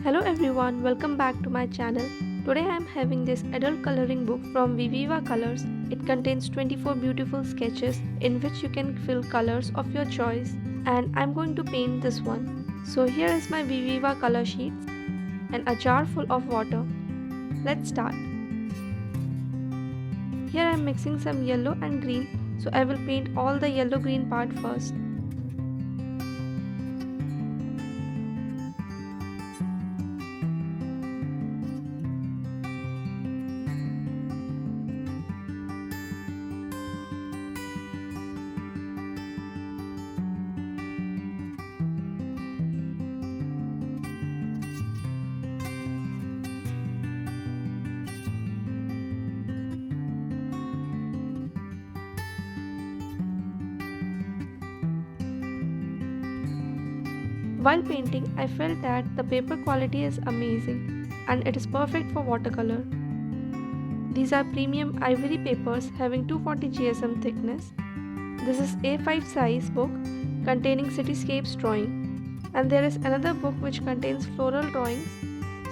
Hello everyone, welcome back to my channel. Today I am having this adult coloring book from Vivivacolors. It contains 24 beautiful sketches in which you can fill colors of your choice, and I'm going to paint this one. So here is my Viviva color sheets and a jar full of water. Let's start. Here I am mixing some yellow and green, so I will paint all the yellow green part first. While painting, I felt that the paper quality is amazing and it is perfect for watercolor. These are premium ivory papers having 240 GSM thickness. This is A5 size book containing cityscapes drawing, and there is another book which contains floral drawings.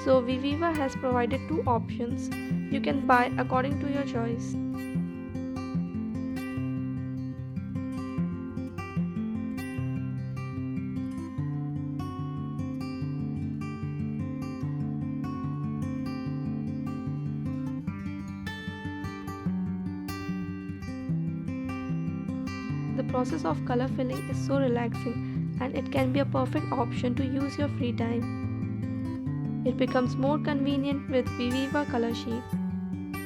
So Viviva has provided two options. You can buy according to your choice. The process of color filling is so relaxing and it can be a perfect option to use your free time. It becomes more convenient with Viviva color sheet.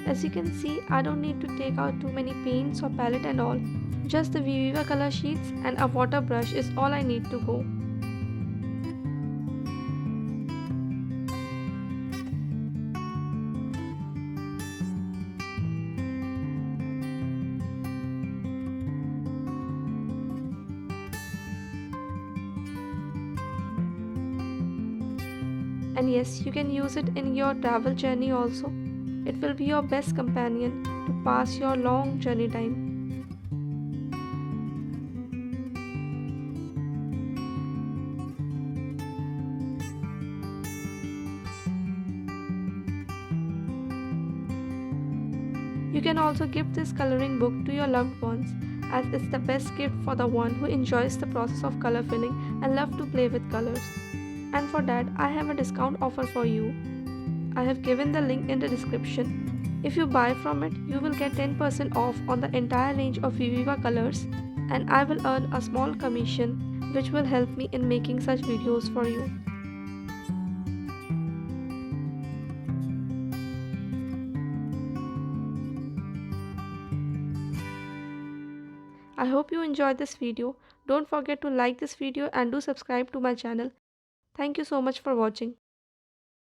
As you can see, I don't need to take out too many paints or palette and all. Just the Viviva color sheets and a water brush is all I need to go. And yes, you can use it in your travel journey also. It will be your best companion to pass your long journey time. You can also give this coloring book to your loved ones, as it's the best gift for the one who enjoys the process of color filling and love to play with colors. And for that, I have a discount offer for you. I have given the link in the description. If you buy from it, you will get 10% off on the entire range of Vivivacolors, and I will earn a small commission which will help me in making such videos for you. I hope you enjoyed this video. Don't forget to like this video and do subscribe to my channel. Thank you so much for watching.